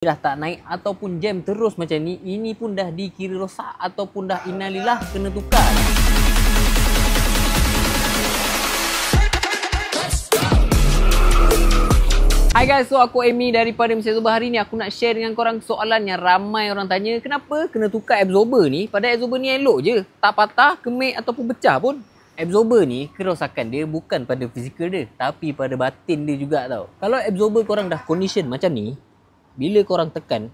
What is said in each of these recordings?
Dah tak naik ataupun jam terus macam ni, ini pun dah dikira rosak ataupun dah innalillah kena tukar. Hai guys, so aku Amy daripada Mr. Absorber. Hari ni aku nak share dengan korang soalan yang ramai orang tanya, kenapa kena tukar absorber ni? Padahal absorber ni elok je, tak patah, kemik ataupun pecah pun. Absorber ni kerosakan dia bukan pada fizikal dia, tapi pada batin dia juga tau. Kalau absorber korang dah condition macam ni, bila korang tekan,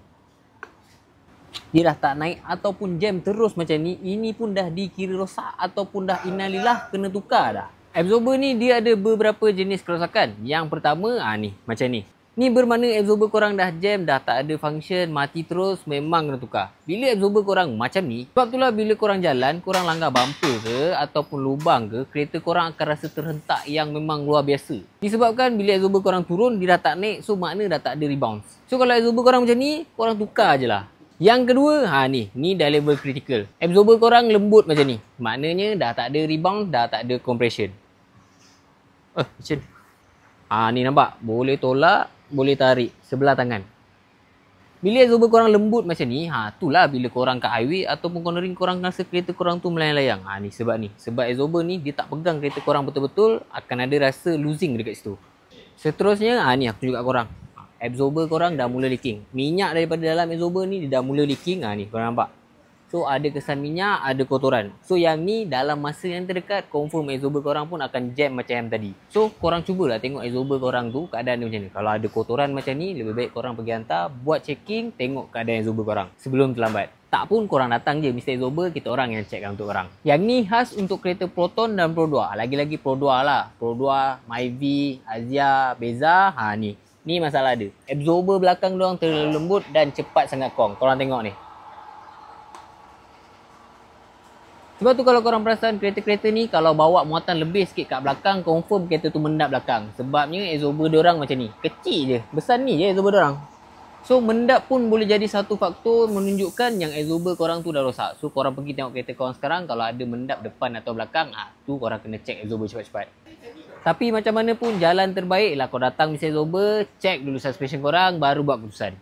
dia dah tak naik ataupun jam terus macam ni, ini pun dah dikira rosak ataupun dah innalillah kena tukar dah. Absorber ni dia ada beberapa jenis kerosakan. Yang pertama, ni macam ni. Ni bermakna absorber korang dah jam, dah tak ada function, mati terus, memang kena tukar. Bila absorber korang macam ni, sebab itulah bila korang jalan, korang langgar bumper ke ataupun lubang ke, kereta korang akan rasa terhentak yang memang luar biasa. Disebabkan bila absorber korang turun, dia dah tak naik, so makna dah tak ada rebound. So kalau absorber korang macam ni, korang tukar je lah. Yang kedua, ni dah level critical. Absorber korang lembut macam ni, maknanya dah tak ada rebound, dah tak ada compression. Macam ni nampak, boleh tolak, boleh tarik sebelah tangan. Bila absorber korang lembut macam ni, itulah bila korang kat highway ataupun cornering, korang rasa kereta korang tu melayang-layang. Ni sebab ni. Sebab absorber ni dia tak pegang kereta korang betul-betul, akan ada rasa losing dekat situ. Seterusnya, ni aku tunjuk kat korang. Absorber korang dah mula leaking. Minyak daripada dalam absorber ni dia dah mula leaking. Ni korang nampak. So ada kesan minyak, ada kotoran. So yang ni dalam masa yang terdekat, confirm absorber korang pun akan jam macam yang tadi. So korang cubalah tengok absorber korang tu keadaan dia macam ni. Kalau ada kotoran macam ni, lebih baik korang pergi hantar, buat checking, tengok keadaan absorber korang sebelum terlambat. Tak pun korang datang je Mr. Absorber, kita orang yang checkkan untuk korang. Yang ni khas untuk kereta Proton dan Pro 2. Lagi-lagi Pro 2 lah. Pro 2, Myvi, Azia, Beza. Ni masalah dia. Absorber belakang diorang terlalu lembut dan cepat sangat kong. Korang tengok ni. Sebab tu kalau korang perasan kereta-kereta ni, kalau bawa muatan lebih sikit kat belakang, confirm kereta tu mendap belakang. Sebabnya absorber diorang macam ni. Kecil je. Besar ni je absorber diorang. So mendap pun boleh jadi satu faktor menunjukkan yang absorber korang tu dah rosak. So korang pergi tengok kereta korang sekarang, kalau ada mendap depan atau belakang, tu korang kena check absorber cepat-cepat. Tapi macam mana pun, jalan terbaik lah kau datang Mr. Absorber, check dulu suspension korang, baru buat keputusan.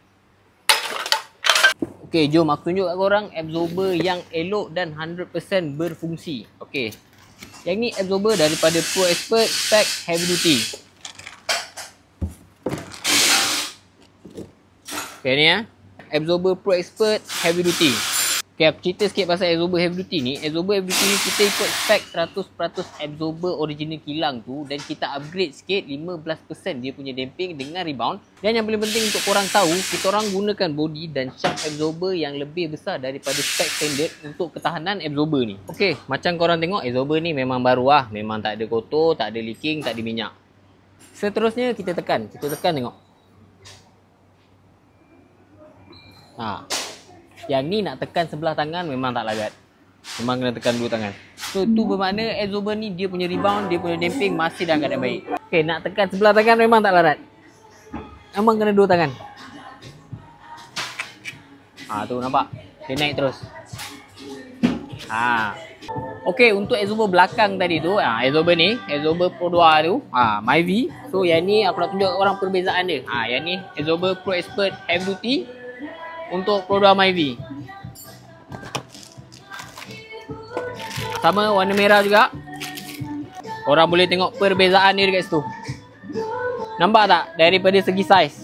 Okay, jom aku tunjuk kat korang absorber yang elok dan 100% berfungsi. Okay, yang ni absorber daripada Pro Expert Spec Heavy Duty. Okay ni absorber Pro Expert Heavy Duty. Okay, aku cerita sikit pasal absorber Heavy Duty ni. Absorber Heavy Duty ni kita ikut spek 100% absorber original kilang tu, dan kita upgrade sikit 15% dia punya damping dengan rebound. Dan yang paling penting untuk korang tahu, kita orang gunakan body dan shaft absorber yang lebih besar daripada spek standard untuk ketahanan absorber ni. Okay, macam korang tengok absorber ni memang baru lah. Memang tak ada kotor, tak ada leaking, tak ada minyak. Seterusnya kita tekan tengok. Yang ni nak tekan sebelah tangan memang tak larat. Memang kena tekan dua tangan. So tu bermakna absorber ni dia punya rebound, dia punya damping masih dalam keadaan baik. Okay, nak tekan sebelah tangan memang tak larat. Memang kena dua tangan. Tu nampak? Dia naik terus. Okay, untuk absorber belakang tadi tu, absorber ni, absorber Pro 2 tu, Myvi. So yang ni aku nak tunjuk orang perbezaan dia. Yang ni absorber Pro Expert Heavy Duty untuk Pro 2 Myvi. Sama warna merah juga. Korang boleh tengok perbezaan dia dekat situ. Nampak tak? Daripada segi saiz.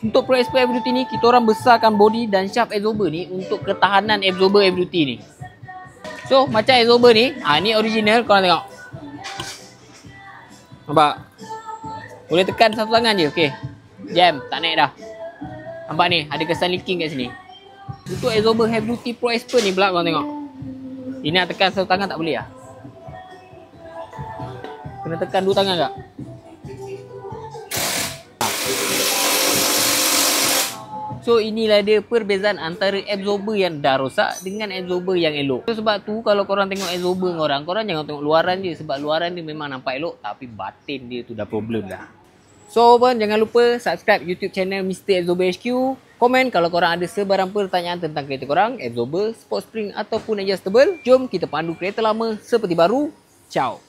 Untuk Pro Expert Heavy Duty ni, kita orang besarkan body dan shaft absorber ni untuk ketahanan absorber Heavy Duty ni. So macam absorber ni, ni original, korang tengok. Nampak? Boleh tekan satu tangan je. Okay, jam, tak naik dah. Nampak ni, ada kesan leaking kat sini. Untuk absorber Heavy Duty Pro Expert ni pula korang tengok. Ini nak tekan satu tangan tak boleh lah. Kena tekan dua tangan tak? So inilah dia perbezaan antara absorber yang dah rosak dengan absorber yang elok. So sebab tu kalau korang tengok absorber korang jangan tengok luaran dia. Sebab luaran dia memang nampak elok, tapi batin dia tu dah problem dah. So jangan lupa subscribe YouTube channel Mr. Absorber HQ. Komen kalau korang ada sebarang pertanyaan tentang kereta korang, absorber, sport spring ataupun adjustable. Jom kita pandu kereta lama seperti baru. Ciao.